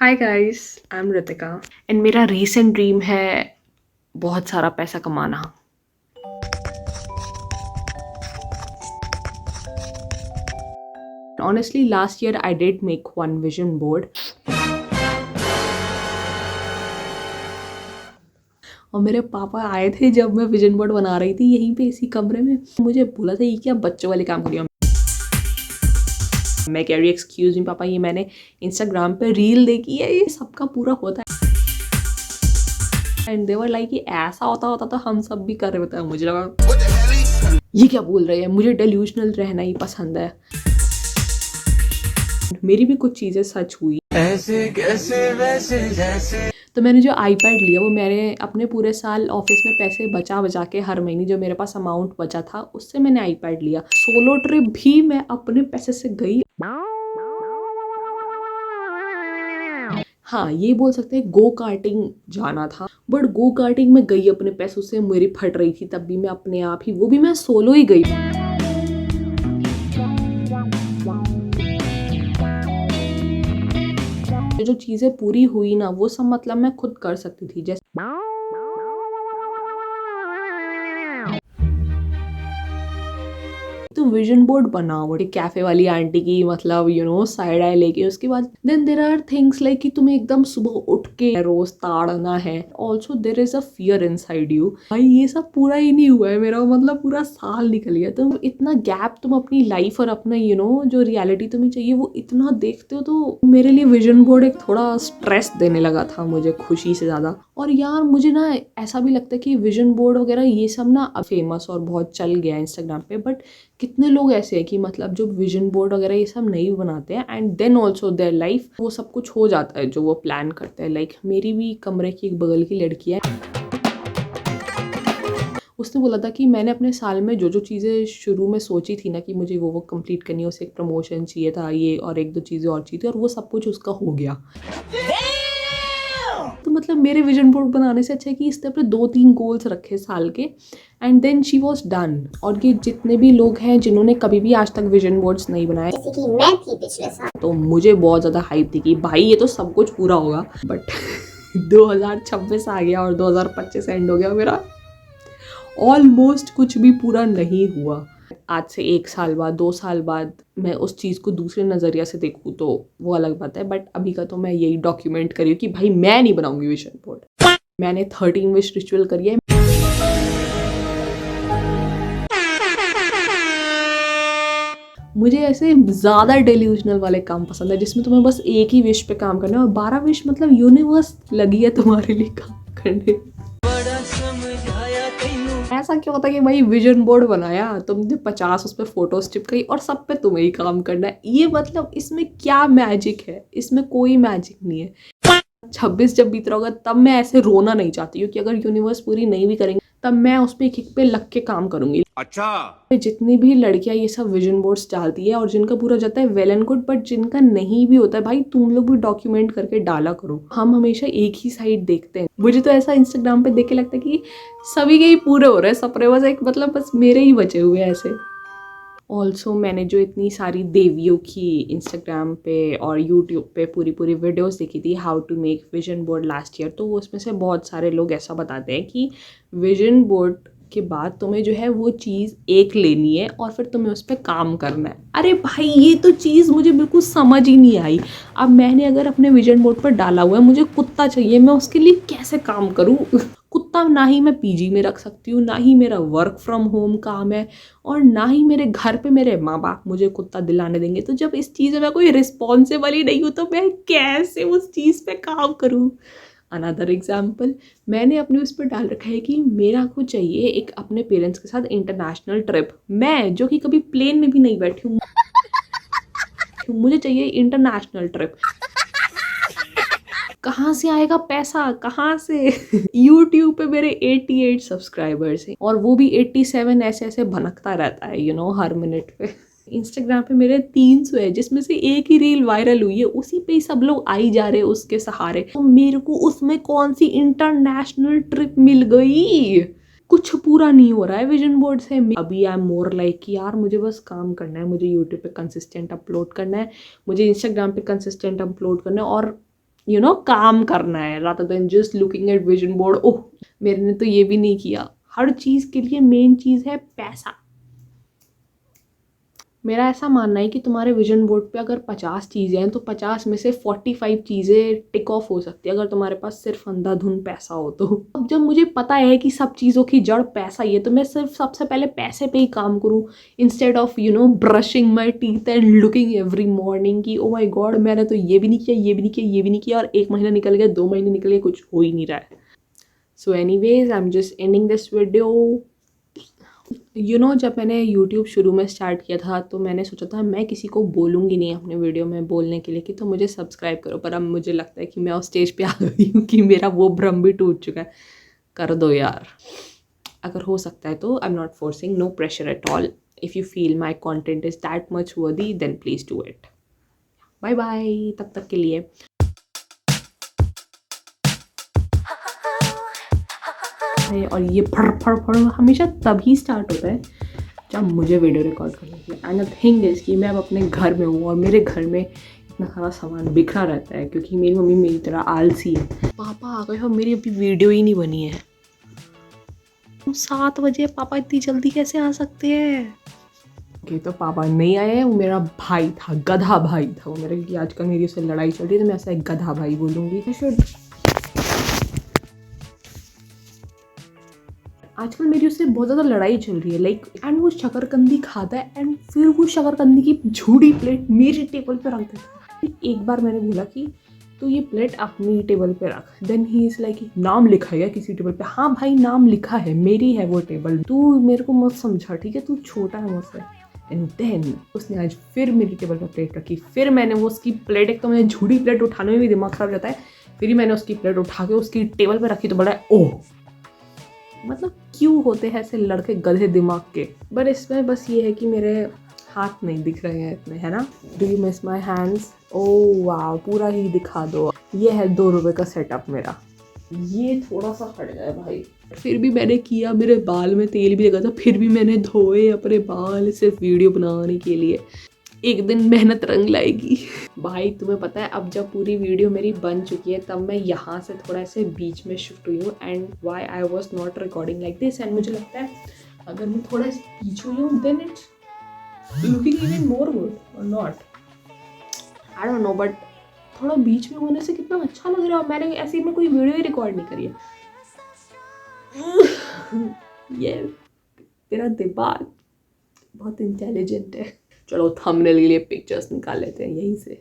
Hi guys, I am Ritika and मेरा recent dream है बहुत सारा पैसा कमाना। Honestly, last year I did make one vision board और मेरे पापा आए थे जब मैं विजन बोर्ड बना रही थी यहीं पे इसी कमरे में। मुझे बोला था ये क्या बच्चों वाले काम करिए। मैं कह रही एक्सक्यूज मी पापा, ये मैंने इंस्टाग्राम पे रील देखी है, ये सबका पूरा होता है। एंड दे वर लाइक ऐसा होता होता तो हम सब भी कर रहे होते हैं। मुझे लगा ये क्या बोल रहे हैं, मुझे डेल्यूशनल रहना ही पसंद है। मेरी भी कुछ चीजें सच हुई ऐसे कैसे वैसे जैसे। तो मैंने जो आईपैड लिया वो मैंने अपने पूरे साल ऑफिस में पैसे बचा बचा के हर महीने जो मेरे पास अमाउंट बचा था उससे मैंने आईपैड लिया। सोलो ट्रिप भी मैं अपने पैसे से गई। हाँ, ये बोल सकते हैं गो कार्टिंग जाना था, बट गो कार्टिंग में गई अपने पैसों से, मेरी फट रही थी तब भी मैं अपने आप ही, वो भी मैं सोलो ही गई। जो चीजें पूरी हुई ना वो सब मतलब मैं खुद कर सकती थी। जैसे तो विजन बोर्ड बनाओ कैफे वाली आंटी की मतलब साइड आई लेके, उसके बाद then there are things like कि तुम्हें एकदम सुबह उठ के रोज ताड़ना है। Also there is a fear inside you. भाई ये सब पूरा ही नहीं हुआ है मेरा, मतलब पूरा साल निकल गया। तुम इतना गैप तुम अपनी लाइफ और अपना जो रियलिटी तुम्हें चाहिए वो इतना देखते हो, तो मेरे लिए विजन बोर्ड एक थोड़ा स्ट्रेस देने लगा था मुझे खुशी से ज्यादा। और यार मुझे ना ऐसा भी लगता है कि विजन बोर्ड वगैरह ये सब ना फेमस और बहुत चल गया इंस्टाग्राम पे, बट कितने लोग ऐसे हैं कि मतलब जो विजन बोर्ड वगैरह ये सब नहीं बनाते हैं and then also their life वो सब कुछ हो जाता है जो वो प्लान करते हैं। लाइक मेरी भी कमरे की एक बगल की लड़की है, उसने बोला था कि मैंने अपने साल में जो जो चीज़ें शुरू में सोची थी ना कि मुझे वो कंप्लीट करनी है, उसे एक प्रमोशन चाहिए था, ये और एक दो चीज़ें और चाहिए थी, और वो सब कुछ उसका हो गया। तो मतलब मेरे विजन बोर्ड बनाने से अच्छा है कि इसने अपने 2-3 गोल्स रखे साल के end then she was done. और ये जितने भी लोग हैं जिन्होंने कभी भी आज तक विजन बोर्ड्स नहीं बनाए, जैसे कि मैं थी पिछले साल, तो मुझे बहुत ज़्यादा हाइप थी कि भाई ये तो सब कुछ पूरा होगा, बट 2026 आ गया और 2025 एंड हो गया मेरा, ऑलमोस्ट कुछ भी पूरा नहीं हुआ। आज से 1 साल बाद 2 साल बाद मैं उस चीज़ को दूसरे नज़रिया से देखूँ तो वो अलग बात है, बट अभी का तो मैं यही डॉक्यूमेंट करी हूँ कि भाई मैं नहीं बनाऊंगी विजन बोर्ड। मैंने 13 विश रिचुअल करी है। मुझे ऐसे ज़्यादा डेल्यूशनल वाले काम पसंद है जिसमें तुम्हें बस एक ही विश पे काम करना है और 12 विश मतलब यूनिवर्स लगी है तुम्हारे लिए काम करने। ऐसा क्यों होता है कि भाई विजन बोर्ड बनाया तुमने 50 उस पर फोटोज चिपकाई और सब पे तुम्हें ही काम करना है, ये मतलब इसमें क्या मैजिक है? इसमें कोई मैजिक नहीं है। 26 जब बीत रहा होगा तब मैं ऐसे रोना नहीं चाहती हूँ कि अगर यूनिवर्स पूरी नहीं भी करेंगे तब मैं उस पर एक एक पे लग के काम करूंगी। अच्छा, जितनी भी लड़कियां ये सब विजन बोर्ड्स डालती है और जिनका पूरा जाता है वेल एंड गुड, बट जिनका नहीं भी होता है भाई तुम लोग भी डॉक्यूमेंट करके डाला करो। हम हमेशा एक ही साइड देखते हैं। मुझे तो ऐसा इंस्टाग्राम पे देख के लगता है कि सभी के ही पूरे हो रहे हैं सपने, बस एक मतलब बस मेरे ही बचे हुए ऐसे। ऑल्सो मैंने जो इतनी सारी देवियों की इंस्टाग्राम पे और यूट्यूब पे पूरी पूरी वीडियोस देखी थी how to make vision board last year, तो उसमें से बहुत सारे लोग ऐसा बताते हैं कि विजन बोर्ड के बाद तुम्हें जो है वो चीज़ एक लेनी है और फिर तुम्हें उस पर काम करना है। अरे भाई ये तो चीज़ मुझे बिल्कुल समझ ही नहीं आई। अब मैंने अगर अपने विजन बोर्ड पर डाला हुआ है मुझे कुत्ता चाहिए, मैं उसके लिए कैसे काम करूँ? कुत्ता ना ही मैं पीजी में रख सकती हूँ, ना ही मेरा वर्क फ्रॉम होम काम है, और ना ही मेरे घर पे मेरे माँ बाप मुझे कुत्ता दिलाने देंगे। तो जब इस चीज़ में कोई रिस्पॉन्सिबल ही नहीं हूँ तो मैं कैसे उस चीज़ पे काम करूँ? अनदर एग्जाम्पल, मैंने अपने उस पर डाल रखा है कि मेरा को चाहिए एक अपने पेरेंट्स के साथ इंटरनेशनल ट्रिप। मैं जो कि कभी प्लेन में भी नहीं बैठी हूँ, मुझे चाहिए इंटरनेशनल ट्रिप। कहाँ से आएगा पैसा, कहाँ से? YouTube पे मेरे 88 सब्सक्राइबर्स हैं और वो भी 87 ऐसे ऐसे भनकता रहता है हर मिनट पे। इंस्टाग्राम पे मेरे 300 है जिसमें से एक ही रील वायरल हुई है, उसी पे ही सब लोग आई जा रहे हैं उसके सहारे। तो मेरे को उसमें कौन सी इंटरनेशनल ट्रिप मिल गई? कुछ पूरा नहीं हो रहा है विजन बोर्ड से। अभी आई एम मोर लाइक कि यार मुझे बस काम करना है, मुझे यूट्यूब पे कंसिस्टेंट अपलोड करना है, मुझे इंस्टाग्राम पे कंसिस्टेंट अपलोड करना है, और काम करना है rather than just looking at vision board. Oh मेरे ने तो ये भी नहीं किया। हर चीज़ के लिए मेन चीज़ है पैसा। मेरा ऐसा मानना है कि तुम्हारे विजन बोर्ड पे अगर 50 चीज़ें हैं तो 50 में से 45 चीज़ें टिक ऑफ हो सकती है अगर तुम्हारे पास सिर्फ अंधाधुन पैसा हो तो। अब जब मुझे पता है कि सब चीज़ों की जड़ पैसा ही है तो मैं सिर्फ सबसे पहले पैसे पे ही काम करूँ instead of brushing my teeth and looking every morning कि ओ माई गॉड मैंने तो ये भी नहीं किया, ये भी नहीं किया, ये भी नहीं किया, और 1 महीना निकल गया, 2 महीने निकल गए, कुछ हो ही नहीं रहा है। So anyways I am just ending this video. जब मैंने YouTube शुरू में स्टार्ट किया था तो मैंने सोचा था मैं किसी को बोलूँगी नहीं अपने वीडियो में बोलने के लिए कि तो मुझे सब्सक्राइब करो, पर अब मुझे लगता है कि मैं उस स्टेज पे आ गई हूँ कि मेरा वो भ्रम भी टूट चुका है। कर दो यार, अगर हो सकता है तो। I am not forcing, no pressure at all. If you feel my content is that much worthy then please do it. Bye bye, तब तक के लिए। और ये फड़ फड़ फड़ हमेशा तभी स्टार्ट होता है जब मुझे वीडियो रिकॉर्ड करनी है। एंड द थिंग इज़ कि मैं अब अपने घर में हूँ और मेरे घर में इतना सारा सामान बिखरा रहता है क्योंकि मेरी मम्मी मेरी तरह आलसी है। पापा आ गए और मेरी अभी वीडियो ही नहीं बनी है। 7 बजे पापा इतनी जल्दी कैसे आ सकते हैं? ओके तो पापा नहीं आए, वो मेरा भाई था, गधा भाई था वो मेरा, क्योंकि आजकल मेरी उससे लड़ाई चल रही है तो मैं ऐसा एक गधा भाई बोलूँगी। आजकल मेरी उससे बहुत ज़्यादा लड़ाई चल रही है लाइक, एंड वो शकरकंदी खाता है एंड फिर वो शकरकंदी की झूठी प्लेट मेरी टेबल पे रख देता है। एक बार मैंने बोला कि तू ये प्लेट अपनी टेबल पे रख, देन ही इज़ लाइक नाम लिखा है किसी टेबल पे? हाँ भाई नाम लिखा है, मेरी है वो टेबल, तू मेरे को मत समझा ठीक है, तू छोटा है मुझसे। एंड देन उसने आज फिर मेरी टेबल पर प्लेट रखी, फिर मैंने वो उसकी प्लेट, एक तो मुझे झूठी प्लेट उठाने में भी दिमाग खराब जाता है, फिर ही मैंने उसकी प्लेट उठा के उसकी टेबल पर रखी तो बोला ओह, मतलब क्यों होते हैं ऐसे लड़के गधे दिमाग के। बट इसमें बस ये है कि मेरे हाथ नहीं दिख रहे हैं इतने, है ना। Do you miss my hands? Oh वाह, पूरा ही दिखा दो। ये है 2 रुपये का सेटअप मेरा। ये थोड़ा सा हट गया भाई, फिर भी मैंने किया। मेरे बाल में तेल भी लगा था फिर भी मैंने धोए अपने बाल सिर्फ वीडियो बनाने के लिए। एक दिन मेहनत रंग लाएगी। भाई तुम्हें पता है अब जब पूरी वीडियो मेरी बन चुकी है तब मैं यहाँ से थोड़ा ऐसे बीच में शिफ्ट हुई हूँ, and why I was not recording like this. And मुझे लगता है अगर मैं थोड़ा पीछे हुई हूँ then it's looking even more good और not, I don't know, but थोड़ा बीच में होने से कितना अच्छा लग रहा है। मैंने ऐसे में कोई वीडियो ही रिकॉर्ड नहीं करी है। ये तेरा दिमाग बहुत इंटेलिजेंट है। चलो थंबनेल के लिए पिक्चर्स निकाल लेते हैं यहीं से।